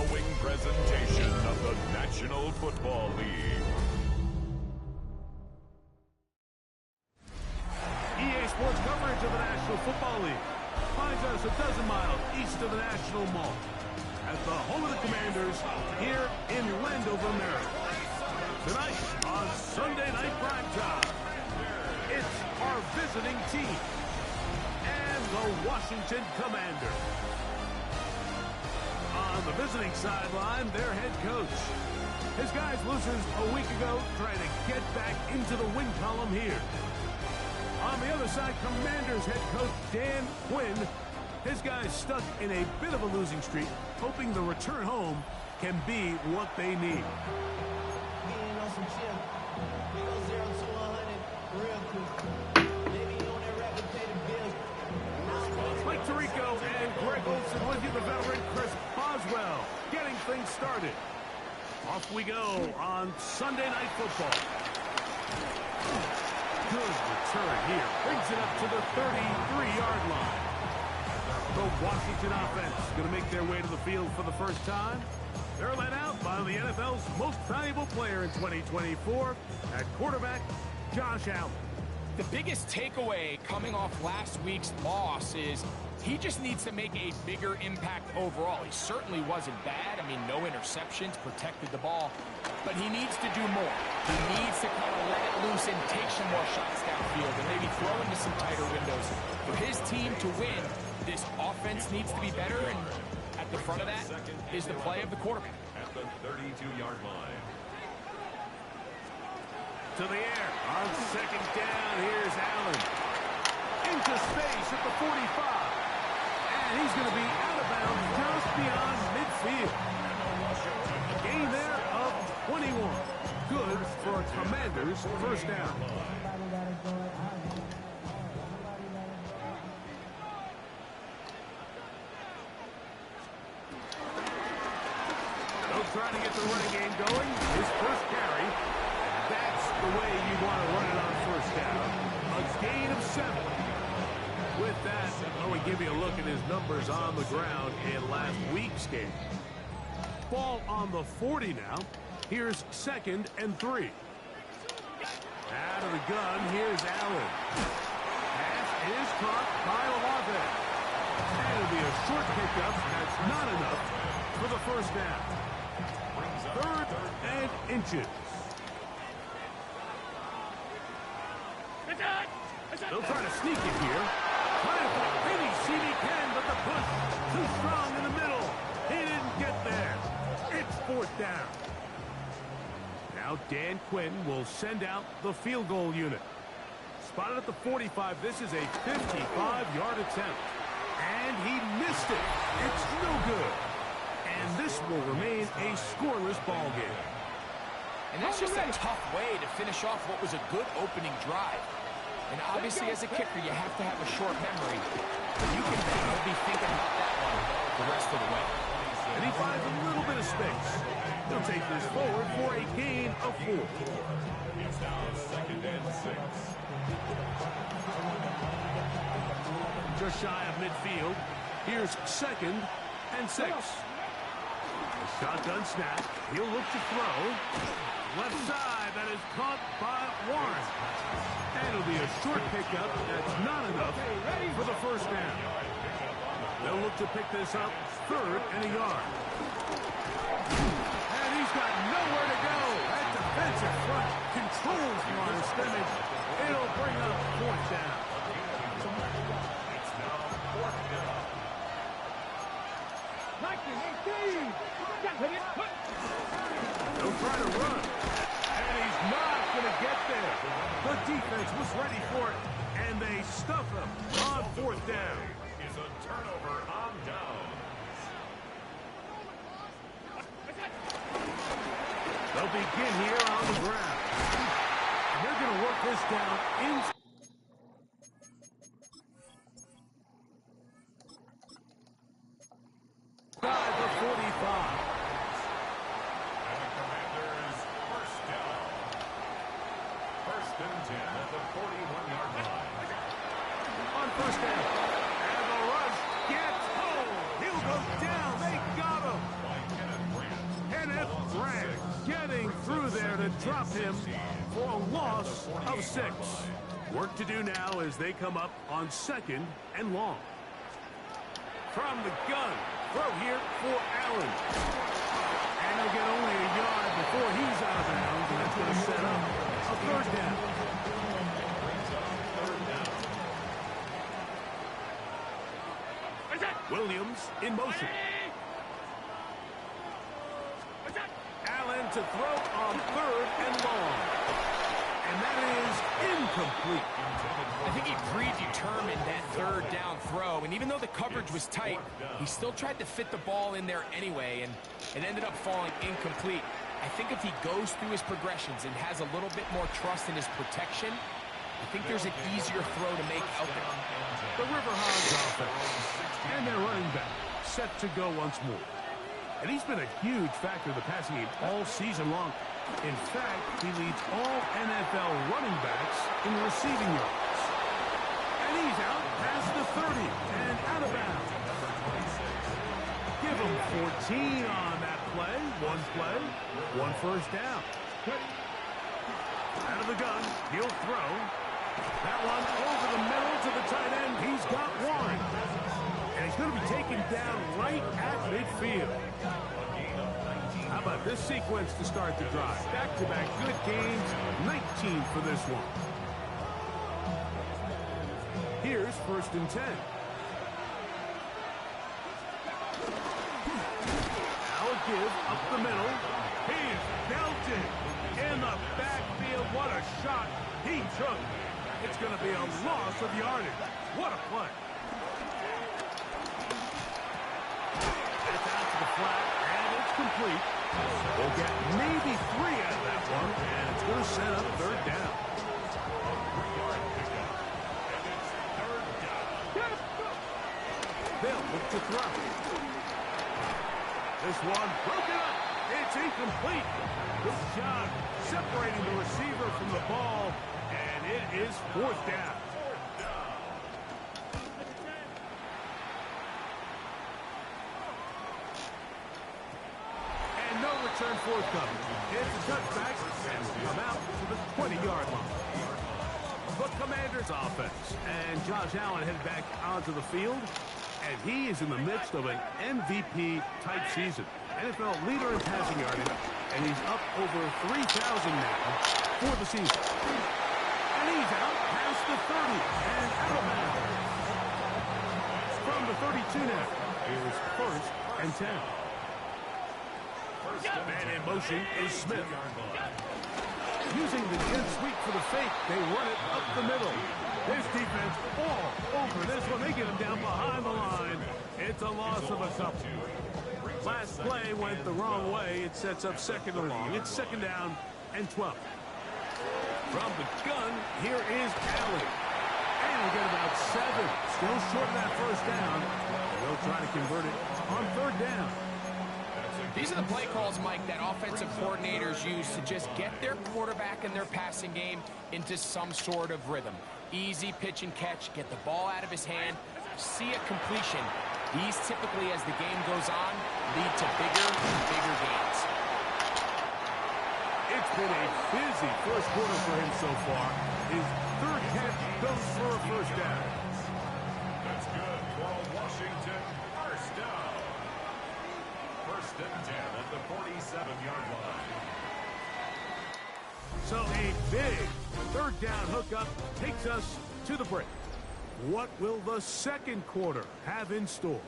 following presentation of the National Football League. EA Sports coverage of the National Football League finds us a dozen miles east of the National Mall at the home of the Commanders here in Landover, Maryland. Tonight on Sunday Night Primetime, it's our visiting team and the Washington Commanders. On the visiting sideline, their head coach. His guys losers a week ago trying to get back into the win column here. On the other side, Commanders head coach Dan Quinn. His guys stuck in a bit of a losing streak, hoping the return home can be what they need. Mike Tirico and Greg Olson with you, the veteran Chris Boswell, getting things started. Off we go on Sunday Night Football. Good return here. Brings it up to the 33-yard line. The Washington offense going to make their way to the field for the first time. They're led out by the NFL's most valuable player in 2024 at quarterback, Josh Allen. The biggest takeaway coming off last week's loss is he just needs to make a bigger impact overall. He certainly wasn't bad. I mean, no interceptions, protected the ball. But he needs to do more. He needs to kind of let it loose and take some more shots downfield and maybe throw into some tighter windows. For his team to win, this offense needs to be better, and at the front of that is the play of the quarterback. At the 32-yard line. To the air. On second down, here's Allen. Into space at the 45. And he's going to be out of bounds just beyond midfield. Gain there of 21. Good for Commanders' first down. They'll try to get the running game going. His first carry. That's the way you want to run it on first down. A gain of 7. With that, we give you a look at his numbers on the ground in last week's game. Ball on the 40 now. Here's 2nd and 3. Out of the gun, here's Allen. Pass is caught by Olave. And it'll be a short pickup. That's not enough for the first down. 3rd and inches. They'll try to sneak it here. Trying to maybe see if he can, but the push too strong in the middle. He didn't get there. It's 4th down. Now Dan Quinn will send out the field goal unit. Spotted at the 45. This is a 55-yard attempt. And he missed it. It's no good. And this will remain a scoreless ball game. And that's just a tough way to finish off what was a good opening drive. And obviously, as a kicker, you have to have a short memory. But you can bet he'll be thinking about that one the rest of the way. And he finds a little bit of space. He'll take this forward for a gain of 4. It's now 2nd and 6. Just shy of midfield. Here's 2nd and 6. A shotgun snap. He'll look to throw. Left side, that is caught by Warren. And it'll be a short pickup. That's not enough for the first down. They'll look to pick this up 3rd and a yard. And he's got nowhere to go. That defensive front controls the line of scrimmage. It'll bring up 4th down. It's now 4th down. They'll try to run. And he's not going to get there. The defense was ready for it, and they stuff him on 4th down. Is a turnover on downs. They'll begin here on the ground. They're going to work this down inside. The 45. And the Commanders first down. 1st and 10 at the 41-yard line. On first down. And the rush gets home. He'll go down. They got him. By Kenneth there to drop him for a loss of 6. Work to do now as they come up on 2nd and long. From the gun, throw here for Allen. And he'll get only a yard before he's out of bounds, and that's going to set up a 3rd down. Williams in motion. Allen to throw on 3rd and long. And that is incomplete. I think he predetermined that 3rd down throw, and even though the coverage was tight, he still tried to fit the ball in there anyway, and it ended up falling incomplete. I think if he goes through his progressions and has a little bit more trust in his protection, I think there's an easier throw to make out there. The River Hogs offense and their running back set to go once more. And he's been a huge factor in the passing game all season long. In fact, he leads all NFL running backs in receiving yards. And he's out past the 30 and out of bounds. Give him 14 on that play. 1 first down. Out of the gun, he'll throw. That one over the middle to the tight end. He's got 1. And he's going to be taken down right at midfield. How about this sequence to start the drive? Back-to-back good games, 19 for this one. Here's 1st and 10. Now a give up the middle. He's belted in the backfield. What a shot he took. It's going to be a loss of yardage. What a play. That's out to the flat, and it's complete. We'll get maybe 3 out of that one, and it's going to set up 3rd down. They'll look to throw. This one broken up. It's incomplete. Good job separating the receiver from the ball, and it is 4th down. No return forthcoming. It's a touchback, and will come out to the 20-yard line. The Commanders' offense, and Josh Allen headed back onto the field, and he is in the midst of an MVP-type season. NFL leader in passing yardage, and he's up over 3,000 now for the season. And he's out past the 30 and out of bounds. From the 32 now, here's 1st and 10. Man in motion is Smith. Using the jet sweep for the fake, they run it up the middle. This defense all over this one. They get him down behind the line. It's a loss of a couple. Last play went the wrong way. It sets up 2nd and long. It's 2nd down and 12. From the gun, here is Allen. And we'll get about 7. Still short of that 1st down. They'll try to convert it on 3rd down. These are the play calls, Mike, that offensive coordinators use to just get their quarterback and their passing game into some sort of rhythm. Easy pitch and catch, get the ball out of his hand, see a completion. These typically, as the game goes on, lead to bigger and bigger gains. It's been a busy 1st quarter for him so far. His 3rd catch goes for a 1st down. That's good for Washington. 1st down. 1st and 10 at the 47-yard line. So a big 3rd down hookup takes us to the break. What will the 2nd quarter have in store?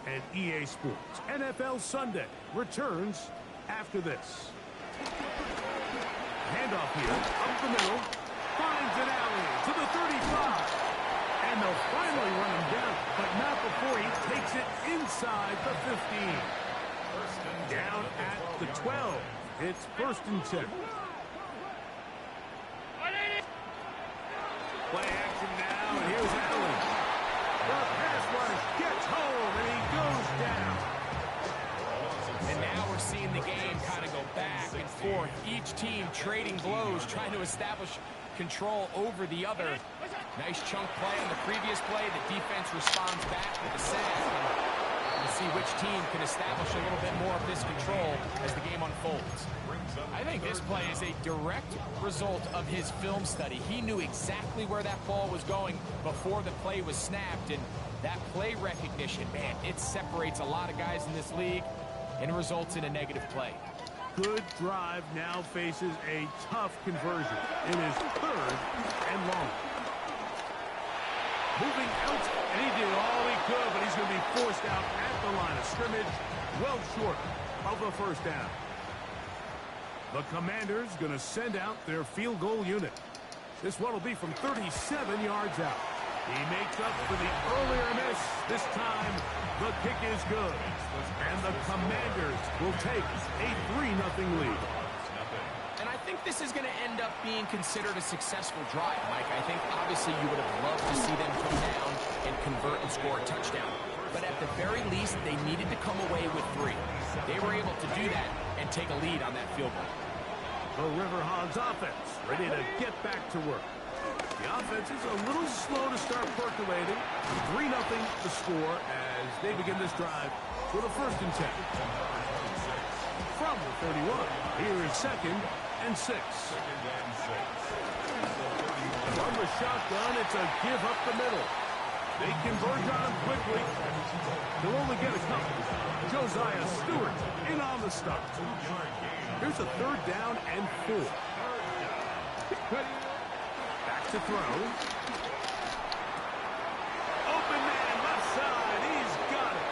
And EA Sports NFL Sunday returns after this. Handoff here, up the middle, finds an alley to the 35. And they'll finally run him down, but not before he takes it inside the 15. Down at the 12. It's 1st and 10. Play action now, and here's Allen. The pass rush gets home, and he goes down. And now we're seeing the game kind of go back and forth. Each team trading blows, trying to establish control over the other. Nice chunk play on the previous play. The defense responds back with a sack. And the see which team can establish a little bit more of this control as the game unfolds. I think this play is a direct result of his film study. He knew exactly where that ball was going before the play was snapped, and that play recognition, man, it separates a lot of guys in this league and results in a negative play. Good drive now faces a tough conversion. It is 3rd and long. Moving out, and he did all he could, but he's going to be forced out at the line of scrimmage, well short of a first down. The Commanders going to send out their field goal unit. This one will be from 37 yards out. He makes up for the earlier miss. This time, the kick is good. And the Commanders will take a 3-0 lead. And I think this is going to end up being considered a successful drive, Mike. I think obviously you would have loved to see them come down and convert and score a touchdown. But at the very least, they needed to come away with 3. They were able to do that and take a lead on that field goal. The River Hogs offense ready to get back to work. The offense is a little slow to start percolating. 3-0 the score as they begin this drive with a 1st and 10. From the 31, here is 2nd and 6. From the shotgun, it's a give up the middle. They converge on him quickly. They'll only get a couple. Josiah Stewart in on the stop. Here's a 3rd down and 4. Back to throw. Open man, left side. He's got it.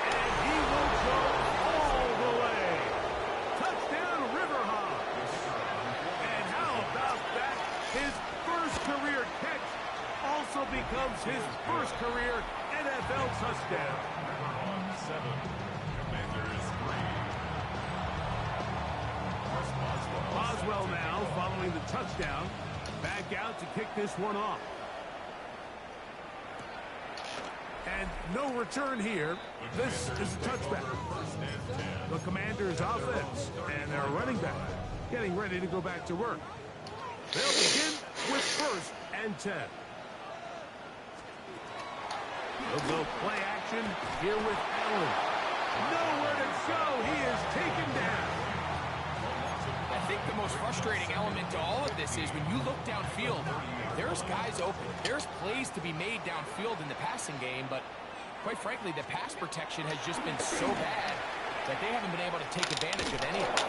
And he will go all the way. Touchdown, River Hogs. And how about that? His first career catch also becomes his first career NFL touchdown. River Hogs 7, Commanders 3. Boswell now following the touchdown. Back out to kick this one off. And no return here. This is a touchback. The Commanders offense and their running back getting ready to go back to work. They'll begin with 1st and 10. They'll go play action here with Allen. Nowhere to go. He is taken down. I think the most frustrating element to all of this is when you look downfield, there's guys open. There's plays to be made downfield in the passing game, but quite frankly, the pass protection has just been so bad that they haven't been able to take advantage of any of it.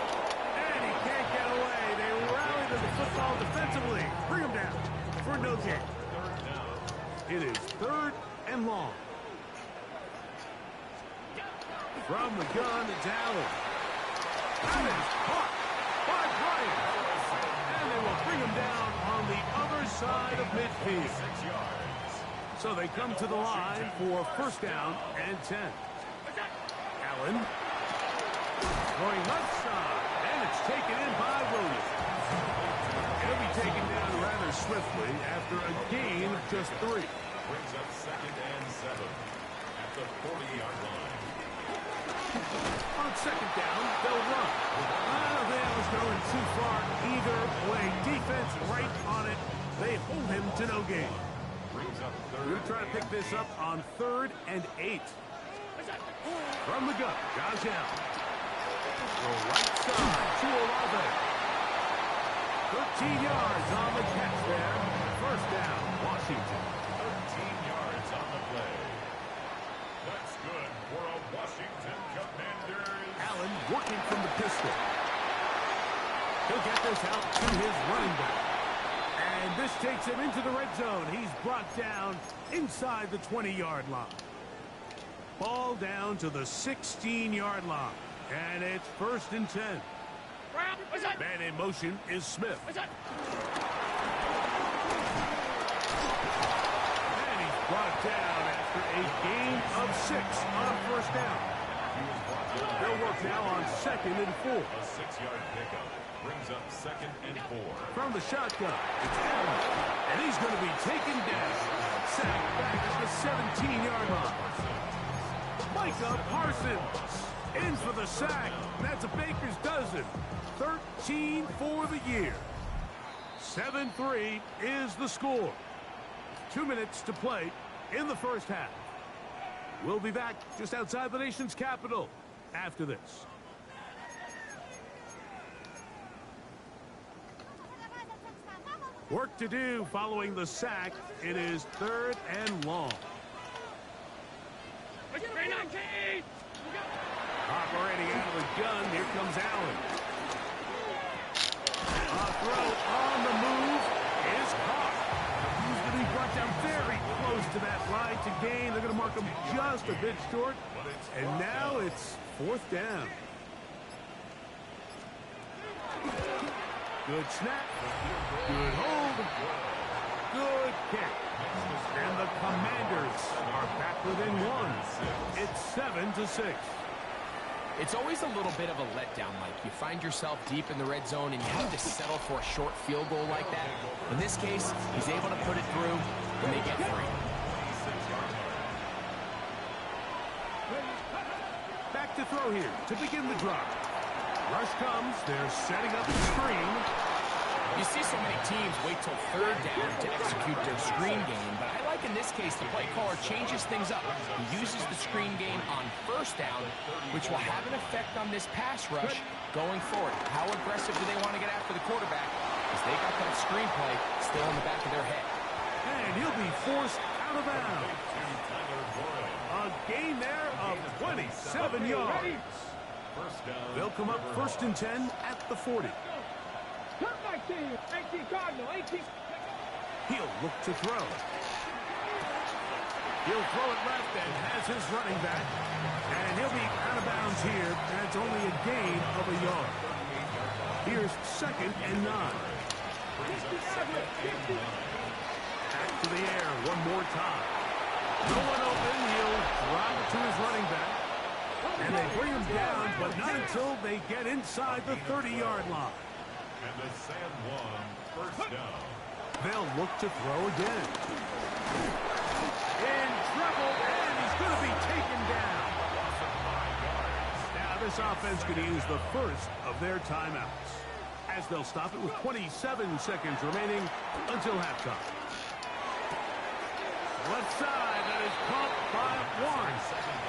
And he can't get away. They rally to the football defensively. Bring him down for no gain. It is 3rd and long. From the gun, it's Allen. That is caught by Bryant. And they will bring him down on the other side of midfield. So they come to the line for 1st down and 10. Allen. Going left side. And it's taken in by Williams. He'll be taken down rather swiftly after a gain of just 3. Brings up 2nd and 7 at the 40-yard line. On 2nd down, they'll run. I don't think that was going too far either way. Defense right on it. They hold him to no gain. Brings up 3rd. We're going to try to pick this up on 3rd and 8. From the gun, Josh Allen. The right side to Olave. 13 yards on the catch there. 1st down, Washington. 13 yards on the play. That's good for a Washington Commanders. Allen working from the pistol. He'll get this out to his running back. And this takes him into the red zone. He's brought down inside the 20-yard line. Ball down to the 16-yard line. And it's 1st and 10. Man in motion is Smith. And he's brought down after a gain of 6 on 1st down. They'll work now on 2nd and 4. A 6-yard pickup brings up 2nd and 4. From the shotgun, it's Allen. And he's going to be taken down. Sacked back at the 17-yard line. Micah Parsons in for the sack. That's a baker's dozen. 13 for the year. 7-3 is the score. 2 minutes to play in the 1st half. We'll be back just outside the nation's capital after this. Work to do following the sack. It is 3rd and long. Operating out of the gun, here comes Allen. A throw on the move is caught. He's going to be brought down very close to that line to gain. They're going to mark him just a bit short. And now it's 4th down. Good snap. Good hold. Good kick. And the Commanders are back within 1. It's 7-6. It's always a little bit of a letdown, Mike. You find yourself deep in the red zone and you have to settle for a short field goal like that. In this case, he's able to put it through and they get 3. Back to throw here to begin the drive. Rush comes. They're setting up the screen. You see so many teams wait till 3rd down to execute their screen game, but I like in this case the play caller changes things up. He uses the screen game on 1st down, which will have an effect on this pass rush going forward. How aggressive do they want to get after the quarterback? Because they got that screen play still in the back of their head. And he'll be forced out of bounds. A gain there of 27 yards. They'll come up 1st and 10 at the 40. He'll look to throw. He'll throw it left and has his running back. And he'll be out of bounds here. That's only a gain of a yard. Here's 2nd and 9. Back to the air one more time. No one open. He'll drop it to his running back. And they bring him down, but not until they get inside the 30-yard line. And the San Juan 1st down. They'll look to throw again. In trouble, and he's going to be taken down. Now this offense could use the first of their timeouts, as they'll stop it with 27 seconds remaining until halftime. Left side, that is caught by 1.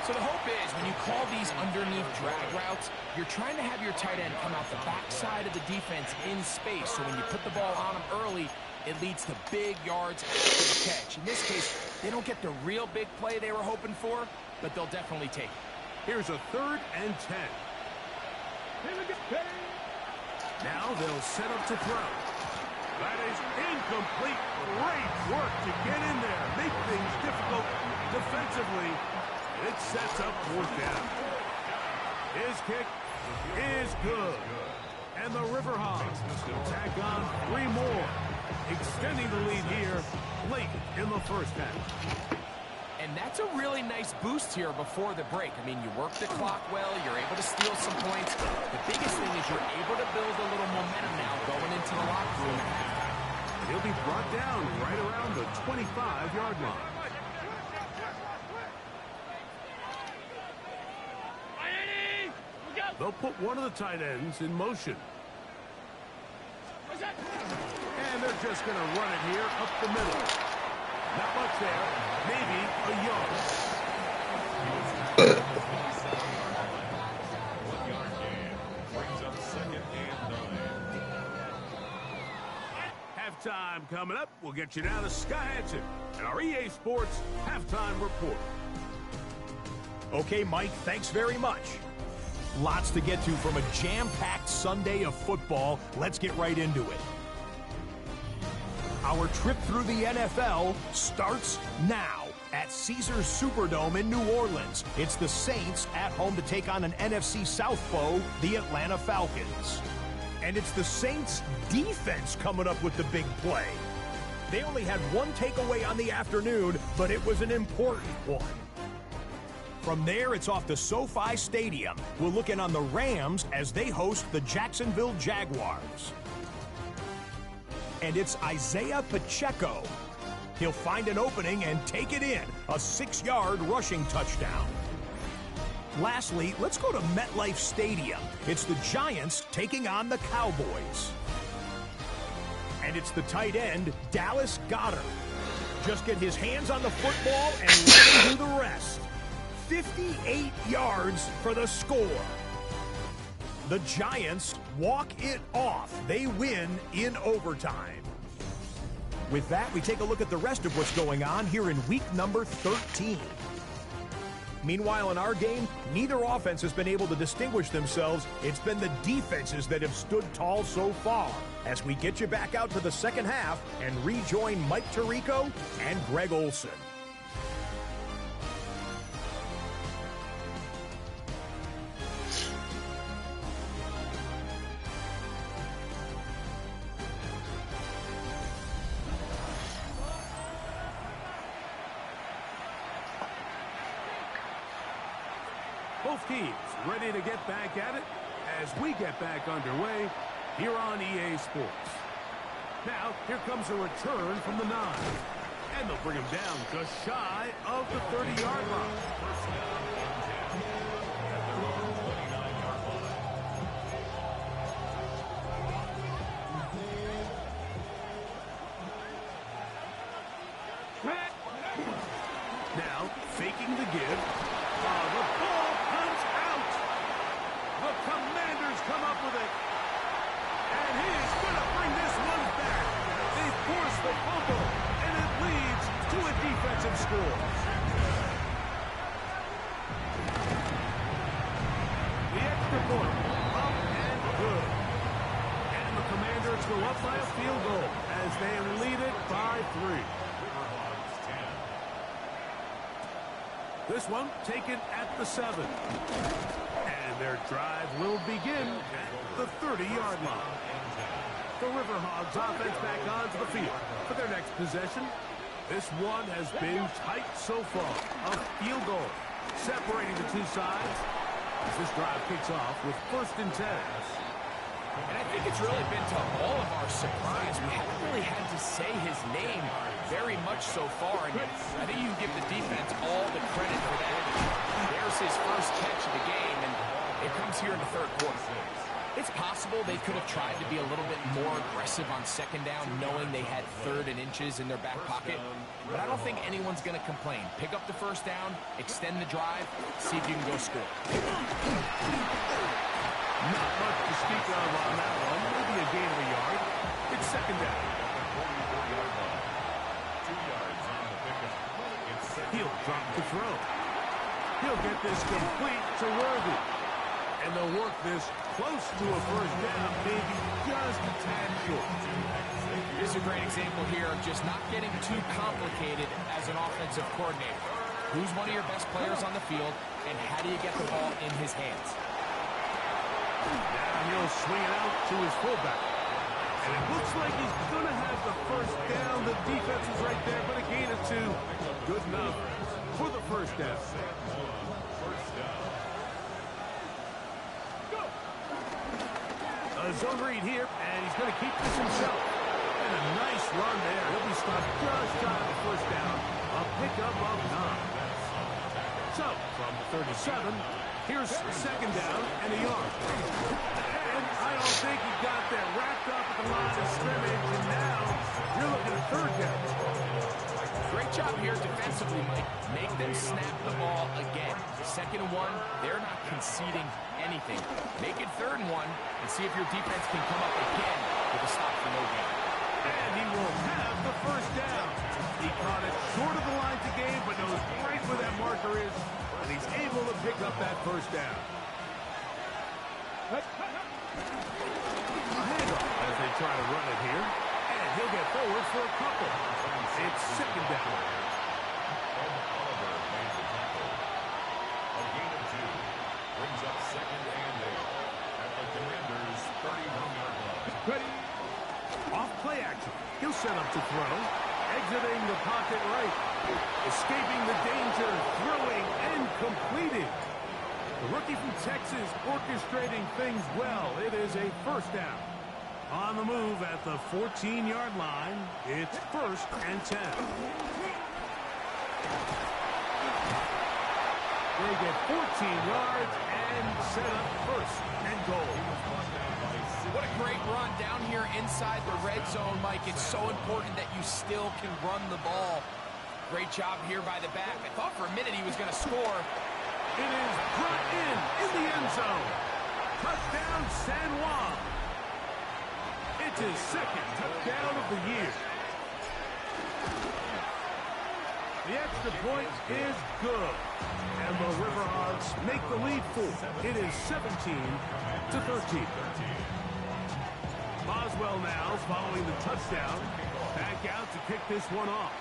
So the hope is when you call these underneath drag routes, you're trying to have your tight end come out the backside of the defense in space. So when you put the ball on him early, it leads to big yards after the catch. In this case, they don't get the real big play they were hoping for, but they'll definitely take it. Here's a 3rd and 10. Now they'll set up to throw. That is incomplete. Great work to get in there. Make things difficult defensively. It sets up 4th down. His kick is good. And the River Hogs tack on 3 more, extending the lead here late in the 1st half. And that's a really nice boost here before the break. I mean, you work the clock well, you're able to steal some points. The biggest thing is you're able to build a little momentum now going into the locker room at halftime. And he'll be brought down right around the 25-yard line. They'll put one of the tight ends in motion. And they're just going to run it here up the middle. Not much there. Maybe a yard. Halftime coming up. We'll get you down to Sky Hansen and our EA Sports Halftime Report. Okay, Mike, thanks very much. Lots to get to from a jam-packed Sunday of football. Let's get right into it. Our trip through the NFL starts now at Caesars Superdome in New Orleans. It's the Saints at home to take on an NFC South foe, the Atlanta Falcons. And it's the Saints defense coming up with the big play. They only had one takeaway on the afternoon, but it was an important one. From there, it's off to SoFi Stadium. We'll look in on the Rams as they host the Jacksonville Jaguars. And it's Isaiah Pacheco. He'll find an opening and take it in, a 6-yard rushing touchdown. Lastly, let's go to MetLife Stadium. It's the Giants taking on the Cowboys. And it's the tight end, Dallas Goedert. just get his hands on the football and let him do the rest. 58 yards for the score. The Giants walk it off. They win in overtime. With that, we take a look at the rest of what's going on here in week number 13. Meanwhile, in our game, neither offense has been able to distinguish themselves. It's been the defenses that have stood tall so far. As we get you back out to the second half and rejoin Mike Tirico and Greg Olson. Both teams ready to get back at it as we get back underway here on EA Sports. Now, here comes a return from the 9. And they'll bring him down just shy of the 30-yard line. Now, faking the give. The ball comes out. The Commanders come up with it. And he is going to bring this one back. They force the fumble, and it leads to a defensive score. The extra point, up and good. And the Commanders go up by a field goal as they lead it by 3. This one taken at the 7. And their drive will begin at the 30-yard line. The River Hogs offense back onto the field for their next possession. This one has been tight so far. A field goal separating the two sides as this drive kicks off with 1st and 10. And I think it's really been to all of our surprise. We haven't really had to say his name very much so far. And I think you can give the defense all the credit for that. There's his first catch of the game, and it comes here in the 3rd quarter. It's possible they could have tried to be a little bit more aggressive on 2nd down, knowing they had 3rd and inches in their back pocket. But I don't think anyone's going to complain. Pick up the 1st down, extend the drive, see if you can go score. Not much to speak of on that one. Maybe a gain of a yard. It's 2nd down. He'll drop the throw. He'll get this complete to Worthy. And they'll work this close to a 1st down, maybe just a tad short. This is a great example here of just not getting too complicated as an offensive coordinator. Who's one of your best players on the field, and how do you get the ball in his hands? Now he'll swing it out to his fullback. And it looks like he's going to have the 1st down. The defense is right there, but a gain of 2. Good enough for the 1st down. A zone read here, and he's going to keep this himself. And a nice run there. He'll be stopped just shy of the 1st down. A pickup of 9. So, from the 37, here's 2nd down and a yard. And I don't think he got that wrapped up at the line of scrimmage, and now you're looking at 3rd down. Great job here defensively, Mike. Make them snap the ball again. 2nd and 1, they're not conceding anything. Make it 3rd and 1 and see if your defense can come up again with a stop for no gain. And he will have the 1st down. He caught it short of the line to gain, but knows right where that marker is, and he's able to pick up that 1st down. A handoff as they try to run it here, and he'll get forward for a couple. It's 2nd down. A gain of 2 brings up 2nd and 8 at the Commanders' 31-yard line. Off play action. He'll set up to throw. Exiting the pocket right. Escaping the danger. Throwing and completing. The rookie from Texas orchestrating things well. It is a 1st down. On the move at the 14-yard line. It's 1st and 10. They get 14 yards and set up 1st and goal. What a great run down here inside the red zone, Mike. It's so important that you still can run the ball. Great job here by the back. I thought for a minute he was going to score. It is brought in the end zone. Touchdown, San Juan. It's his second touchdown of the year. The extra point is good. And the River Hogs make the lead full. It is 17-13. Boswell now following the touchdown. Back out to kick this one off.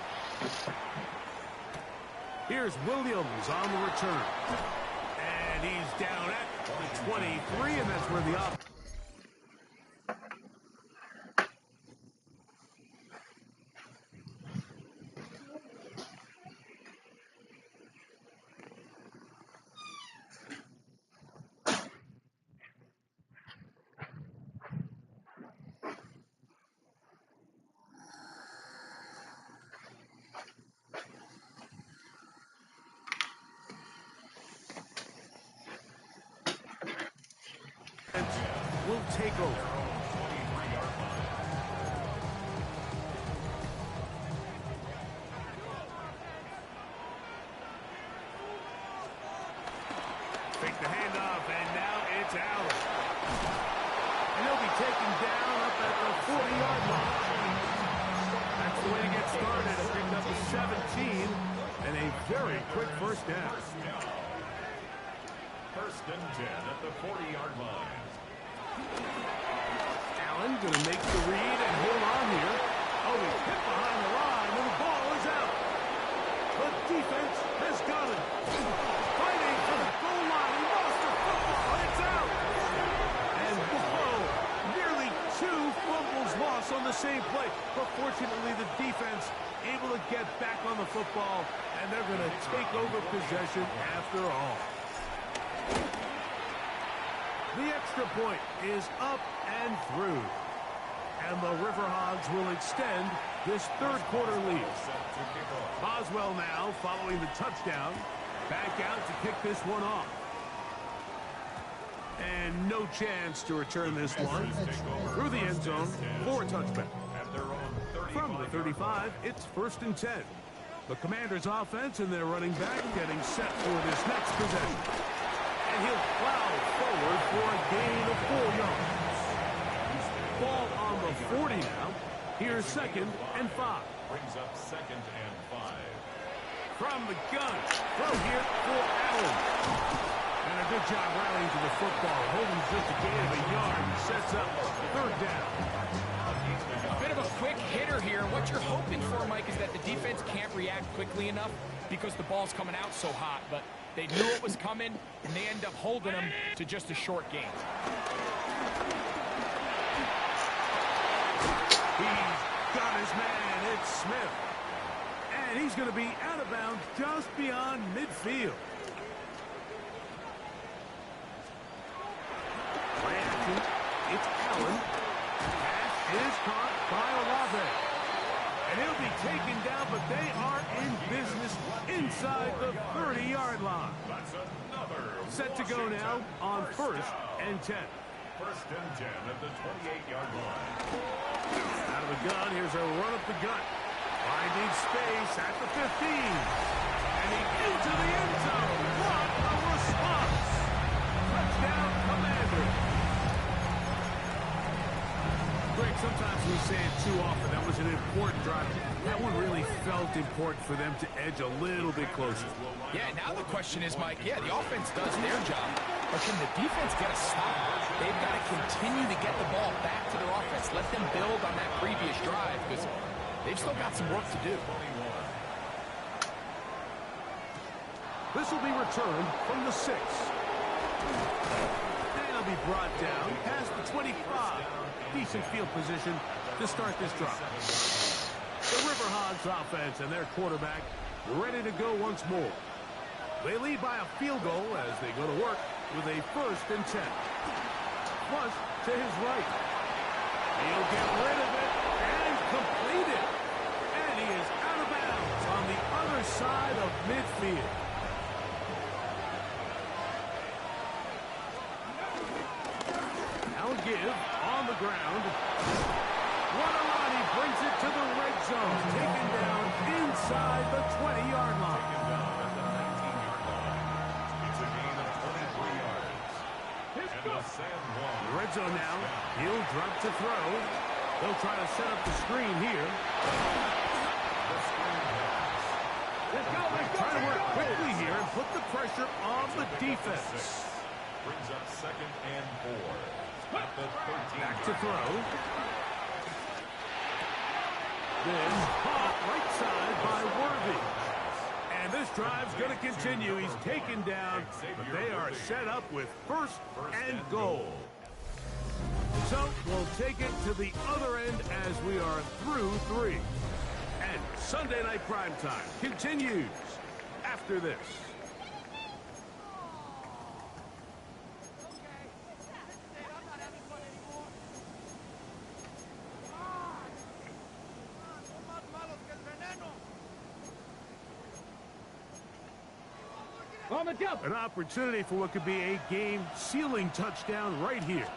Here's Williams on the return. And he's down at the 23, and that's where the offense. Will take over. Take the handoff, and now it's Allen. And he'll be taken down up at the 40-yard line. That's the way to get started. It brings up a 17 and a very quick first down. First and 10 at the 40-yard line. Allen going to make the read and hold on here. Oh, he's hit behind the line, and the ball is out. The defense has got it. Fighting for the goal line. He lost the football. It's out. And whoa, nearly 2 fumbles lost on the same play. But fortunately, the defense able to get back on the football, and they're going to take over possession after all. The extra point is up and through. And the River Hogs will extend this third quarter lead. Boswell now following the touchdown. Back out to kick this one off. And no chance to return this one through the end zone for a touchback. From the 35, it's first and 10. The Commanders' offense and their running back getting set for this next possession. And he'll plow forward for a gain of 4 yards. Ball on the 40 now. Here's second and 5. Brings up second and 5. From the gun, throw here for Allen. And a good job rallying to the football. Holding just a gain of a yard and sets up third down. A bit of a quick hitter here. What you're hoping for, Mike, is that the defense can't react quickly enough because the ball's coming out so hot. But they knew it was coming, and they end up holding them to just a short gain. He's got his man. It's Smith. And he's going to be out of bounds just beyond midfield. Play action. It's Allen. Pass is caught by Olave. And he'll be taken down, but they are in business inside the 30-yard line. Set to go now on first and 10. First and 10 at the 28-yard line. Out of the gun, here's a run up the gut. Finding space at the 15. And he into the end zone. What a response. Touchdown, Commander. Greg, sometimes we say it too often. That was an important drive. That one really felt important for them to edge a little bit closer. Yeah, now the question is, Mike, yeah, the offense does their job, but can the defense get a stop? They've got to continue to get the ball back to their offense. Let them build on that previous drive because they've still got some work to do. This will be returned from the 6. And it'll be brought down past the 25. Decent field position to start this drive. The River Hogs offense and their quarterback ready to go once more. They lead by a field goal as they go to work with a first and 10. Flush to his right. He'll get rid of it and complete it. And he is out of bounds on the other side of midfield. Now give on the the ground. What a run. He brings it to the red zone. Taken down inside the 20-yard line. Taken down at the 19-yard line. It's a gain of 23 yards. And the San Juan. The red zone now. He'll drop to throw. They'll try to set up the screen here. The screen pass. Trying to work quickly here and put the pressure on the defense. Brings up 2nd and 4. At the 13. Back to throw. Then caught right side by Worthy. And this drive's going to continue. He's taken down, but they are set up with first and goal. So we'll take it to the other end as we are through 3. And Sunday Night Primetime continues after this. An opportunity for what could be a game-sealing touchdown right here.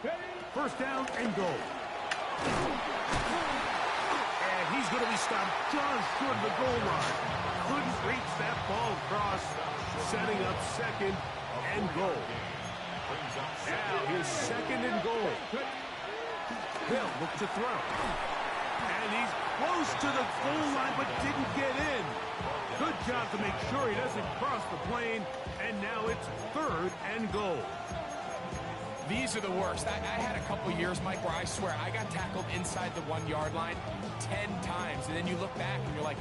First down and goal. And he's going to be stopped just short of the goal line. Couldn't reach that ball across, setting up 2nd and goal. Now his 2nd and goal. He'll look to throw. And he's close to the goal line but didn't get in. Good job to make sure he doesn't cross the plane. And now it's 3rd and goal. These are the worst. I had a couple years, Mike, where I swear I got tackled inside the 1-yard line 10 times. And then you look back and you're like,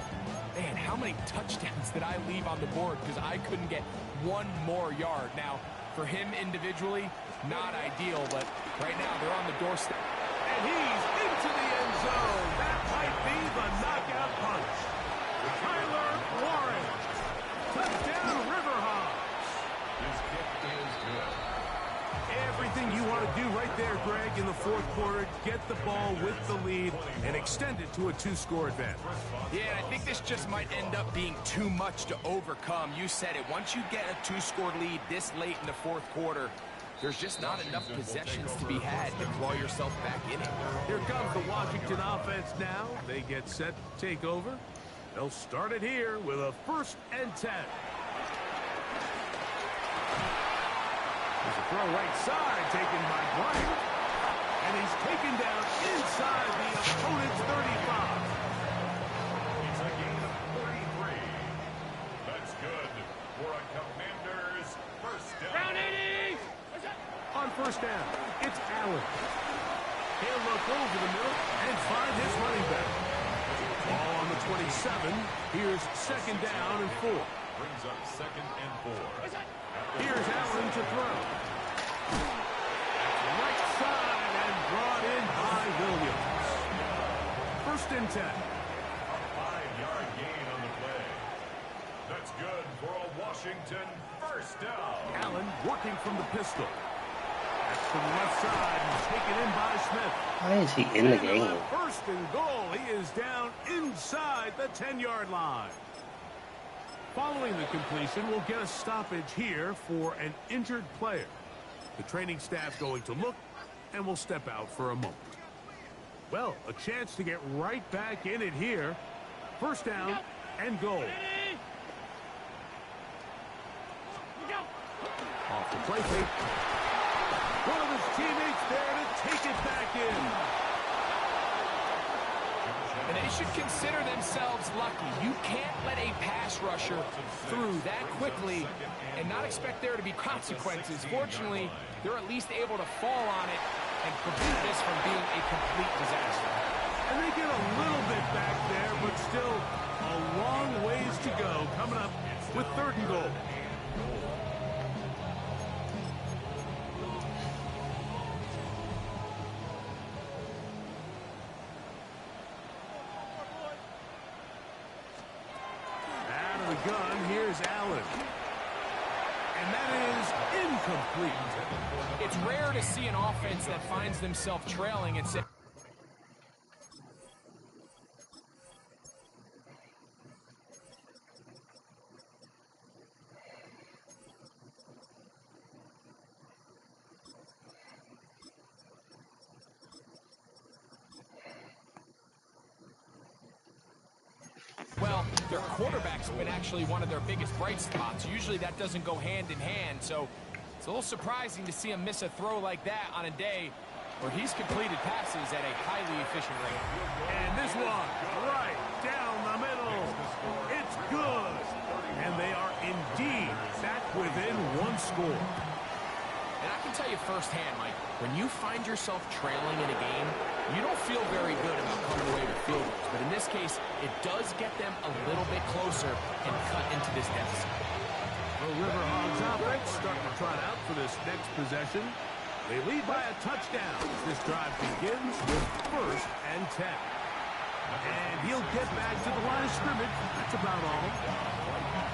man, how many touchdowns did I leave on the board because I couldn't get one more yard? Now, for him individually, not ideal, but right now they're on the doorstep. And he's into the end zone. That might be the knockout punch. Tyler Warren. Touchdown, Riverhawks. His kick is good. Everything you want to do right there, Greg, in the 4th quarter. Get the ball with the lead and extend it to a 2-score advantage. Yeah, I think this just might end up being too much to overcome. You said it. Once you get a 2-score lead this late in the 4th quarter, there's just not enough possessions to be had to claw yourself back in it. Here comes the Washington offense now. They get set to take over. They'll start it here with a 1st and 10. There's a throw right side taken by Bryant. And he's taken down inside the opponent's 35. It's a gain of 33. That's good for a Commander's first down. On first down, it's Allen. He'll look over the middle and find his running back. Ball on the 27. Here's 2nd down and 4. Brings up 2nd and 4. Here's Allen to throw. Right side and brought in by Williams. 1st and 10. A 5-yard gain on the play. That's good for a Washington first down. Allen working from the pistol. That's to the left side and taken in by Smith. Why is he in the game? 1st and goal. He is down inside the 10-yard line. Following the completion, we'll get a stoppage here for an injured player. The training staff's going to look, and we'll step out for a moment. Well, a chance to get right back in it here. First down and goal. Off the play fake. One of his teammates there to take it back in. And they should consider themselves lucky. You can't let a pass rusher through that quickly and not expect there to be consequences. Fortunately, they're at least able to fall on it and prevent this from being a complete disaster. And they get a little bit back there, but still a long ways to go coming up with 3rd and goal. Gun, here's Allen. And that is incomplete. It's rare to see an offense that finds themselves trailing and say, their quarterback's been actually one of their biggest bright spots. Usually that doesn't go hand in hand, so it's a little surprising to see him miss a throw like that on a day where he's completed passes at a highly efficient rate. And this one, right down the middle. It's good. And they are indeed back within one score. And I can tell you firsthand, Mike, when you find yourself trailing in a game, you don't feel very good about coming away with field goals. But in this case, it does get them a little bit closer and cut into this deficit. The River Hogs offense starting to trot out for this next possession. They lead by a touchdown. This drive begins with 1st and 10. And he'll get back to the line of scrimmage. That's about all.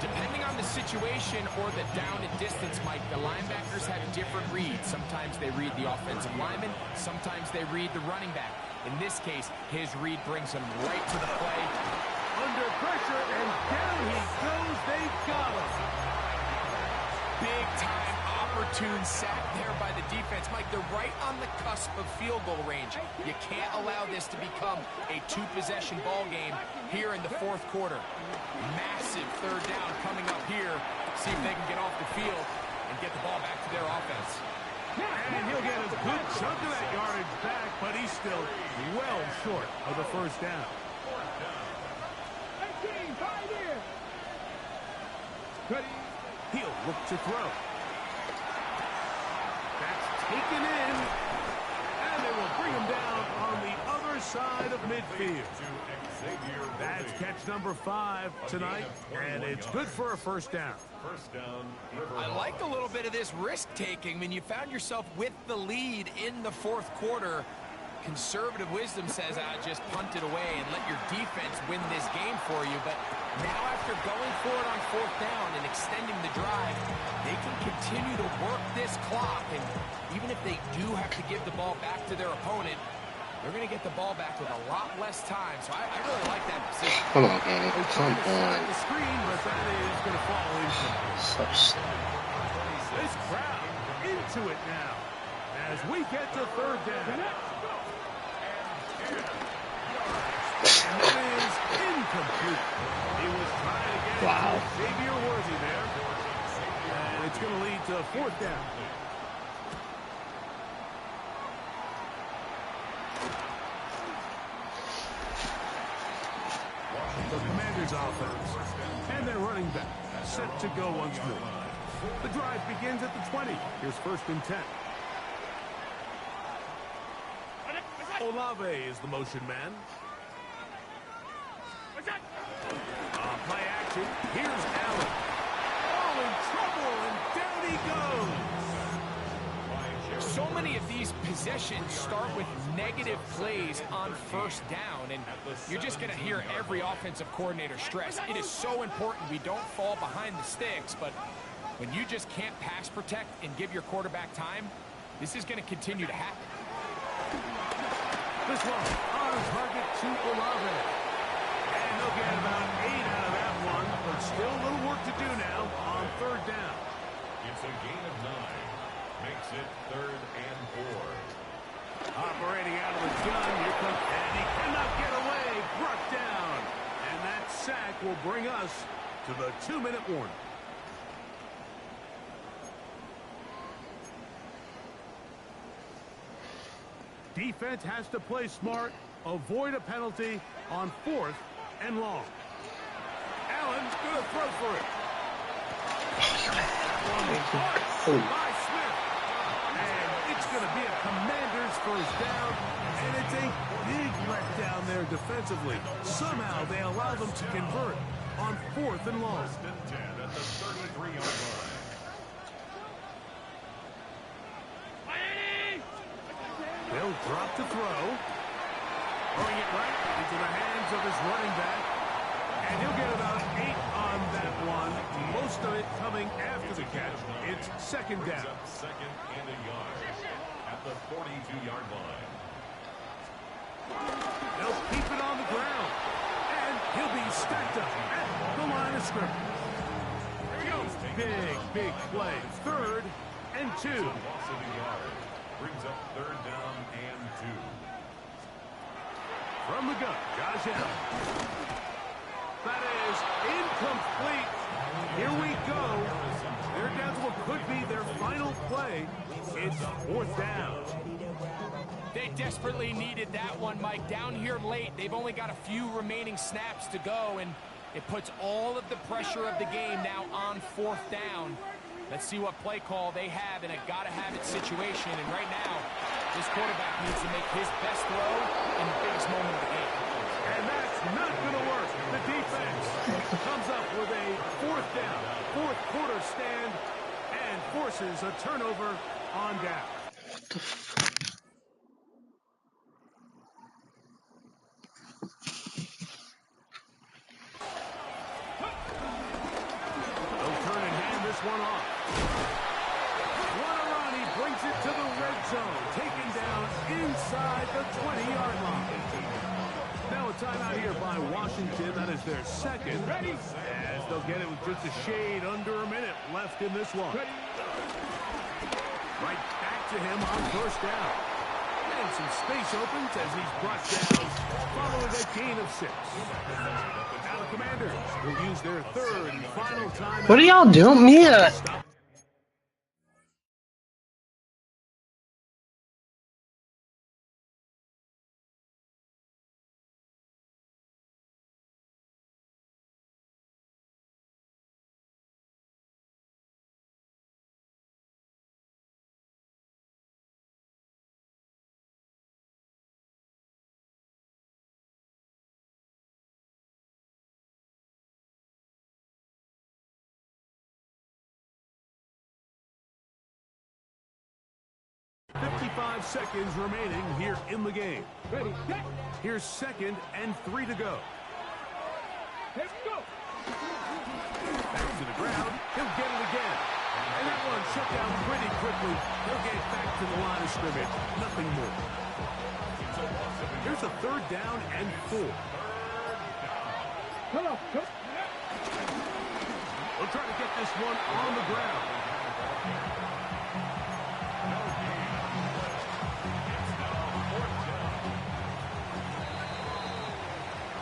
Depending on the situation or the down and distance, Mike, the linebackers have different reads. Sometimes they read the offensive lineman. Sometimes they read the running back. In this case, his read brings him right to the play. Under pressure, and down he goes. They got him. Big time opportune sack there by the defense. Mike, they're right on the cusp of field goal range. You can't allow this to become a 2-possession ball game here in the 4th quarter. Massive 3rd down coming up here. See if they can get off the field and get the ball back to their offense. And he'll get a good chunk of that yardage back, but he's still well short of the 1st down. He'll look to throw. That's taken in. And they will bring him down on the other side of midfield. That's catch number 5 tonight, and it's good for a 1st down. I like a little bit of this risk-taking. I mean, you found yourself with the lead in the 4th quarter. Conservative wisdom says, just punt it away and let your defense win this game for you. But now after going for it on 4th down and extending the drive, they can continue to work this clock. And even if they do have to give the ball back to their opponent, they're going to get the ball back with a lot less time. So I really like that decision. Come on, Danny. Come on. The screen, but that is going to fall into. This crowd into it now as we get to 3rd down. And that is incomplete. He was trying to get it to Xavier Worthy there. And it's going to lead to 4th down. The Commanders' offense. And their running back set to go once more. The drive begins at the 20. Here's 1st and 10. Olave is the motion man. Play action. Here's Allen. Oh, in trouble, and down he goes. So many of these possessions start with negative plays on 1st down, and you're just going to hear every offensive coordinator stress. It is so important we don't fall behind the sticks, but when you just can't pass protect and give your quarterback time, this is going to continue to happen. This one on target to Olave. And they'll get about 8 out of that one, but still a little work to do now on 3rd down. It's a gain of 9. Makes it 3rd and 4. Operating out of the gun. Here comes, and he cannot get away. Brought down. And that sack will bring us to the 2-minute warning. Defense has to play smart, avoid a penalty on 4th and long. Allen's going to throw for it. By Smith. And it's going to be a Commanders 1st down, and it's a big letdown there defensively. Somehow they allow them to convert on 4th and long. 1st and 10 at the 33-yard line. They'll drop to throw. Throwing it right into the hands of his running back. And he'll get about 8 on that one. Most of it coming after the catch. It's 2nd down. 2nd and a yard at the 42-yard line. They'll keep it on the ground. And he'll be stacked up at the line of scrimmage. Big play. 3rd and 2. Loss of a yard. Brings up 3rd down and 2. From the gun, Josh Allen. That is incomplete. Here we go. They're down to what could be their final play. It's 4th down. They desperately needed that one, Mike. Down here late, they've only got a few remaining snaps to go, and it puts all of the pressure of the game now on 4th down. Let's see what play call they have in a gotta-have-it situation. And right now, this quarterback needs to make his best throw in the biggest moment of the game. And that's not going to work. The defense comes up with a 4th down, 4th quarter stand, and forces a turnover on down. What the fuck? One off. What a run. He brings it to the red zone. Taken down inside the 20-yard line. Now a timeout here by Washington. That is their second. Ready? As they'll get it with just a shade under a minute left in this one. Right back to him on 1st down. And some space opens as he's brought down following a gain of 6. Now the Commanders will use their 3rd and final time. What are y'all doing? Mia! .5 seconds remaining here in the game. Ready, set. Here's 2nd and 3 to go. Let's go. Back to the ground. He'll get it again. And that one shut down pretty quickly. He'll get back to the line of scrimmage. Nothing more. Here's a 3rd down and 4. Come on. We'll try to get this one on the ground.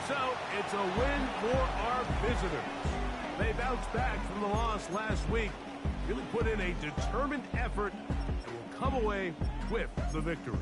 So, it's a win for our visitors. They bounced back from the loss last week, really put in a determined effort, and will come away with the victory.